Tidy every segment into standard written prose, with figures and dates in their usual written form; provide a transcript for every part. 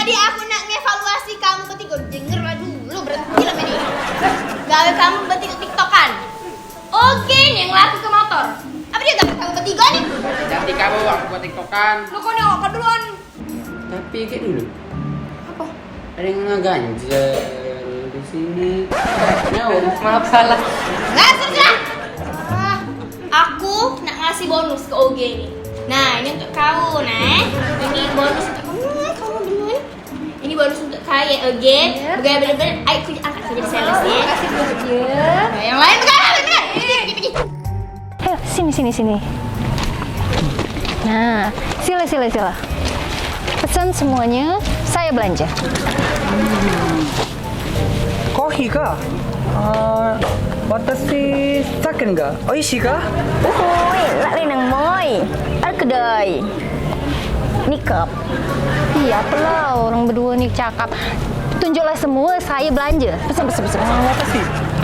Jadi aku nak ngevaluasi kamu bertiga. Dengarlah dulu, berhenti lah ini. Gawe kamu bertiga tiktokan. Oke, nih yang laku ke motor. Apa dia gawe kamu bertiga nih? Cantik kamu aku buat tiktokan. Lu kok nengok ke duluan? Tapi kayak dulu. Apa? Ada yang ngeganjel di sini. Maaf salah. Nggak sudah. Aku nak ngasih bonus ke OG nih. Nah, ini untuk kau, nah. Ini bonus untuk kamu. Kamu dulu. Ini bonus untuk kalian, OG. Bukan bener-bener. Ayo, aku angkat saja di sales ya. Kasih dulu ya. Nah, yang lain bener. Pergi. Ayo, sini. Nah, sila. Pesan semuanya, saya belanja. Kohi kah? Watashi saken ga? Oishii ka? Uhuy, lak nang moy. Kedai. Nikap. Iya, apalah orang berdua nih cakap. Tunjuklah semua, saya belanja. Pesan.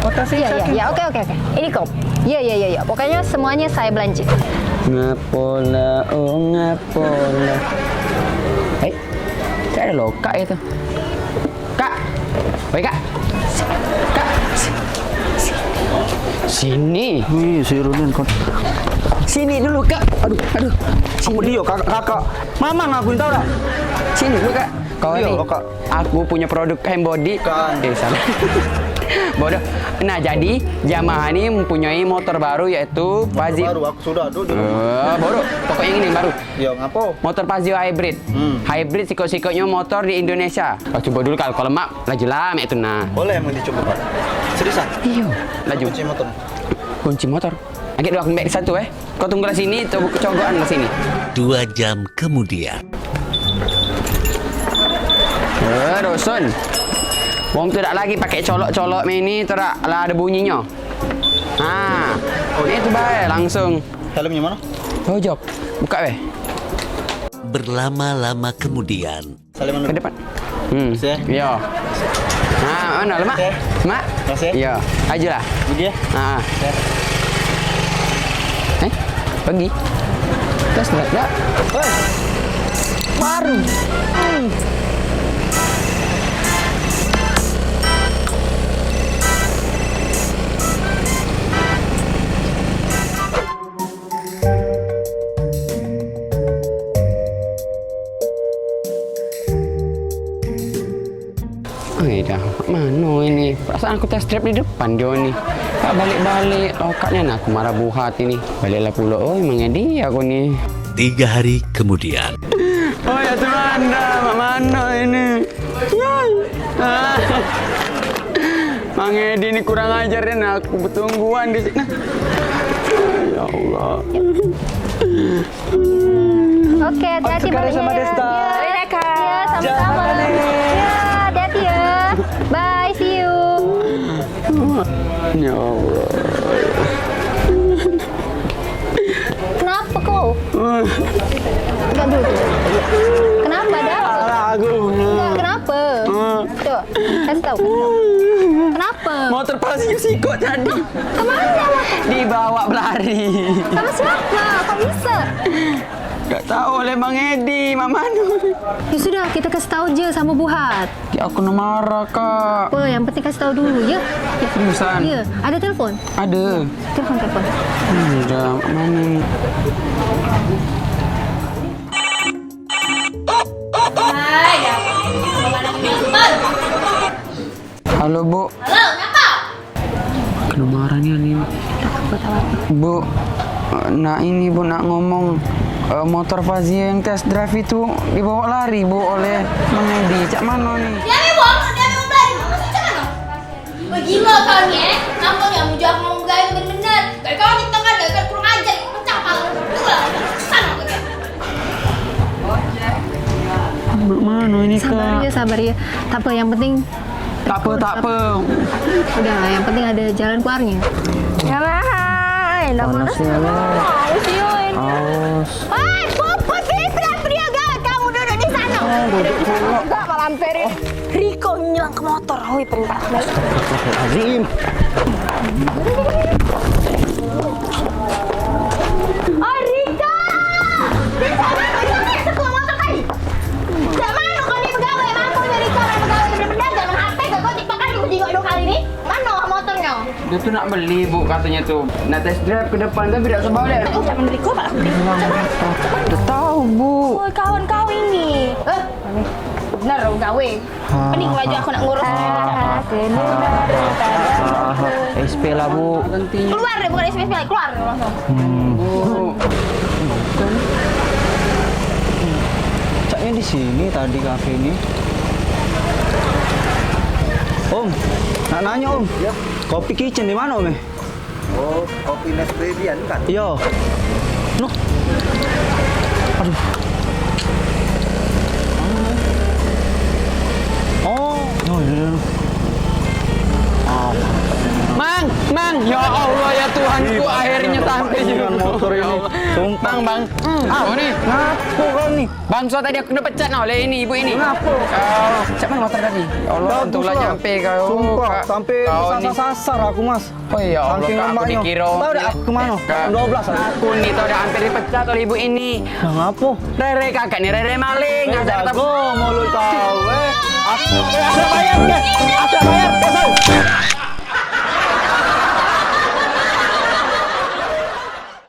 Watashi saken. Ya, oke. Ini kop. Ya. Pokoknya semuanya saya belanja. Ngapola, ngapola. Kak ada loh, Kak itu. Kak. Baik, Kak. Sini. Wih, si Runin kon. Sini dulu, Kak. Aduh. Aku dia kakak. Mama ngakuin tau dah. Sini dulu, Kak. Kau Iya, ini. Kak. Aku punya produk hand body. Kan. Salah. Bodoh. Nah, jadi Yamaha ini mempunyai motor baru yaitu Pazio. Baru aku sudah dulu. Bodoh. Pokoknya ini yang baru. Ya ngapo? Motor Pazio hybrid. Hybrid sikok-sikoknya motor di Indonesia. Kau coba dulu kalau lemak, laju lah itu nah. Boleh emang dicoba Pak. Seriusan? Iya. Laju. Kunci motor. Kunci motor. Agak dua back satu Kau tunggulah sini, coba kecogokan ke sini. 2 jam kemudian. Dosun. Wong tidak lagi pakai colok-colok ini terak lah ada bunyinya. Nah, itu baik langsung. Helmnya mana? Pojok. Buka Berlama-lama kemudian. Salim ke depan. Masih? Iya. Nah, mana lemak? Masih? Mak? Masih? Iya. Ajalah. Pergi ya? Pergi. Terus enggak? Baru. Dah, mana ini? Perasaan aku test drive di depan dia ni. Tak balik-balik. Lokatnya aku marah buhat ini. Baliklah pula. Oh, emangnya dia aku ni. 3 hari kemudian. Oh ya Tuhan, mak mana ini? Mang Edi ini kurang ajar ya, aku bertungguan di sini. Ya Allah. Oke, hati-hati Otsukare sama Desta. Ya, sama-sama. Ya, hati-hati ya. Bye, see you. Ya Allah. Kenapa kau? Enggak dulu. Kenapa dah? Aku. Enggak, kenapa? Coba, kasih tahu. Kenapa? Motor Pazio sikok tadi. Kemana? Dibawa berlari. Sama siapa? Kok bisa? Gak tahu oleh Bang Edi, Mak Manu. Ya sudah, kita kasih tahu aja sama Buhat. Ya aku nak marah, Kak. Apa, yang penting kasih tahu dulu ya. Seriusan? Iya, ada telepon. Ada. Telepon. Udah, mana ni? Hai, Halo, Bu. halo, kenapa? Kena marah ni Ali. Bu, nak ini Bu nak ngomong motor Pazio yang test drive itu dibawa lari Bu oleh Bang Edi. Cak mana nih? Dia memang belanja. Kamu sih macam mana? Wah, gila kau ni Kamu yang mau jawab ngomong gaya bener-bener. Kayak kau kita kan gak kurang ajar. Pecah kepala berdua lah. Sana aku dia. Mak mana ini, Kak? Sabar ya. Tak apa, yang penting Tak apa. udah, yang penting ada jalan keluarnya. Ya lah. Panasnya lah. Awas. Hai, Puput Fitra Priaga, kamu duduk di sana. Duduk pula. Enggak malam Ferry. Riko nyelang ke motor. Hoi, perintah. Azim. Oh, Rika! Di sana, sekolah motor tadi. Jangan mana kau ni pegawai nak beli bu katanya tuh. Nak test drive ke depan tapi tidak sebalik. Jangan beli kau, Pak. Aku beli. Udah tahu bu. Oh, kawan kau ini. Benar, gawe. Pening baju aku nak ngurus. SP lah bu. Keluar deh, bukan SMS, keluar langsung. Bu. Caknya di sini tadi kafe ini. Om, nak nanya om. Ya. Kopi kitchen di mana om? Oh, kopi Nespresso kan? Iya. No. Aduh. Oh, iya. Mang, ya Allah ya Tuhanku, akhirnya sampai juga motor ini. Sumpah. Bang. Oh nih. Ngapo kau nih? Bang, so tadi aku udah pecat oleh ini ibu ini. Ngapo? Siapa yang motor tadi? Ya Allah, Bagus untunglah lah. nyampe kau. Sumpah, sampai kau nih. sasar aku mas. Oh iya, Allah, Saking Kak, aku lamanya. dikira. Tahu dah aku kemana? Kak, 12 aku. Aku nih tau udah hampir dipecat oleh ibu ini. Nah, ngapo? Rere kakak nih, Rere maling. Ngasar Jago mulut kau. Aku bayar ke.